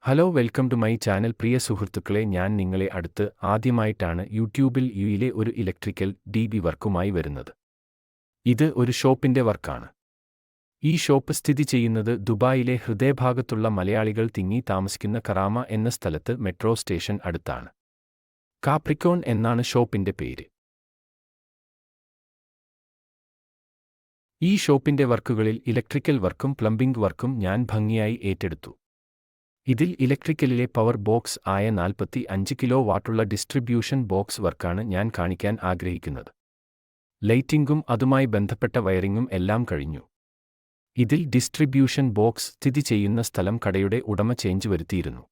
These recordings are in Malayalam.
Hello welcome to my channel പ്രിയ സുഹൃത്തുക്കളെ ഞാൻ നിങ്ങളെ അടുത്ത് ആദ്യമായിട്ടാണ് യൂട്യൂബിൽ യുയിലെ ഒരു ഇലക്ട്രിക്കൽ ഡിബി വർക്കുമായി വരുന്നത്. ഇത് ഒരു ഷോപ്പിന്റെ വർക്കാണ്. ഈ ഷോപ്പ് സ്ഥിതി ചെയ്യുന്നത് ദുബായിലെ ഹൃദയഭാഗത്തുള്ള മലയാളികൾ തിങ്ങി താമസിക്കുന്ന കറാമ എന്ന സ്ഥലത്ത് മെട്രോ സ്റ്റേഷൻ അടുത്താണ്. കാപ്രിക്കോൺ എന്നാണ് ഷോപ്പിന്റെ പേര്. ഈ ഷോപ്പിന്റെ വർക്കുകളിൽ ഇലക്ട്രിക്കൽ വർക്കും പ്ലംബിംഗ് വർക്കും ഞാൻ ഭംഗിയായി ഏറ്റെടുത്തു. ഇതിൽ ഇലക്ട്രിക്കലിലെ പവർ ബോക്സ് ആയ 45 കിലോ വാട്ടുള്ള ഡിസ്ട്രിബ്യൂഷൻ ബോക്സ് വർക്കാണ് ഞാൻ കാണിക്കാൻ ആഗ്രഹിക്കുന്നത്. ലൈറ്റിംഗും അതുമായി ബന്ധപ്പെട്ട വയറിംഗും എല്ലാം കഴിഞ്ഞു. ഇതിൽ ഡിസ്ട്രിബ്യൂഷൻ ബോക്സ് സ്ഥിതി ചെയ്യുന്ന സ്ഥലം കടയുടെ ഉടമ ചേഞ്ച് വരുത്തിയിരുന്നു.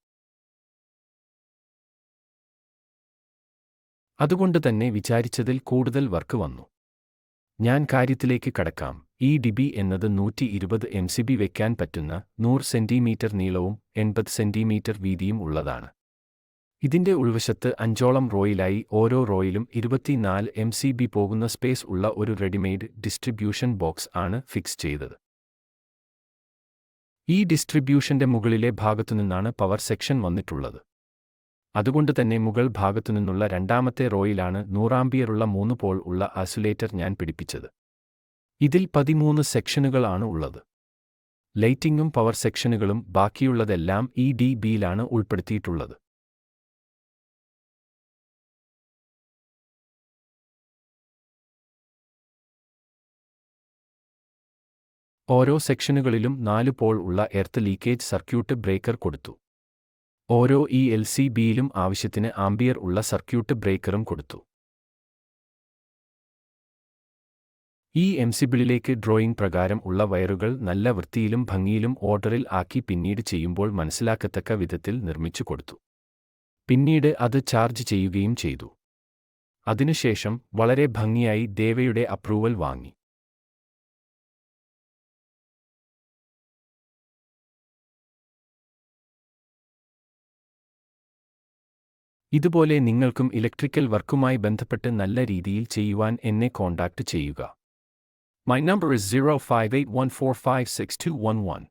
അതുകൊണ്ട് തന്നെ വിചാരിച്ചതിൽ കൂടുതൽ വർക്ക് വന്നു. ഞാൻ കാര്യത്തിലേക്ക് കടക്കാം. ഈ ഡിബി എന്നത് 120 MCB വയ്ക്കാൻ പറ്റുന്ന 100 സെന്റിമീറ്റർ നീളവും 80 സെന്റിമീറ്റർ വീതിയും ഉള്ളതാണ്. ഇതിന്റെ ഉൾവശത്ത് 5ഓളം റോയിലായി ഓരോ റോയിലും 24 MCB പോകുന്ന സ്പേസ് ഉള്ള ഒരു റെഡിമെയ്ഡ് ഡിസ്ട്രിബ്യൂഷൻ ബോക്സ് ആണ് ഫിക്സ് ചെയ്തത്. ഈ ഡിസ്ട്രിബ്യൂഷന്റെ മുകളിലെ ഭാഗത്തുനിന്നാണ് പവർ സെക്ഷൻ വന്നിട്ടുള്ളത്. അതുകൊണ്ട് തന്നെ മുകൾ ഭാഗത്തുനിന്നുള്ള രണ്ടാമത്തെ റോയിലാണ് 100 ആംപിയറുള്ള 3 പോൾ ഉള്ള ഐസൊലേറ്റർ ഞാൻ പിടിപ്പിച്ചത്. ഇതിൽ 13 സെക്ഷനുകളാണ് ഉള്ളത്. ലൈറ്റിംഗും പവർ സെക്ഷനുകളും ബാക്കിയുള്ളതെല്ലാം ഈ ഡിബിയിലാണ് ഉൾപ്പെടുത്തിയിട്ടുള്ളത്. ഓരോ സെക്ഷനുകളിലും 4 പോൾ ഉള്ള എർത്ത് ലീക്കേജ് സർക്യൂട്ട് ബ്രേക്കർ കൊടുത്തു. ഓരോ LCBയിലും ആവശ്യത്തിന് ആംപിയർ ഉള്ള സർക്യൂട്ട് ബ്രേക്കറും കൊടുത്തു. ഈ MCBിലേക്ക് ഡ്രോയിംഗ് പ്രകാരം ഉള്ള വയറുകൾ നല്ല വൃത്തിയിലും ഭംഗിയിലും ഓർഡറിൽ ആക്കി പിന്നീട് ചെയ്യുമ്പോൾ മനസ്സിലാക്കത്തക്ക വിധത്തിൽ നിർമ്മിച്ചു കൊടുത്തു. പിന്നീട് അത് ചാർജ് ചെയ്യുകയും ചെയ്തു. അതിനുശേഷം വളരെ ഭംഗിയായി ദേവയുടെ അപ്രൂവൽ വാങ്ങി. ഇതുപോലെ നിങ്ങൾക്കും ഇലക്ട്രിക്കൽ വർക്കുമായി ബന്ധപ്പെട്ട് നല്ല രീതിയിൽ ചെയ്യുവാൻ എന്നെ കോൺടാക്റ്റ് ചെയ്യുക. My number is 0581456211.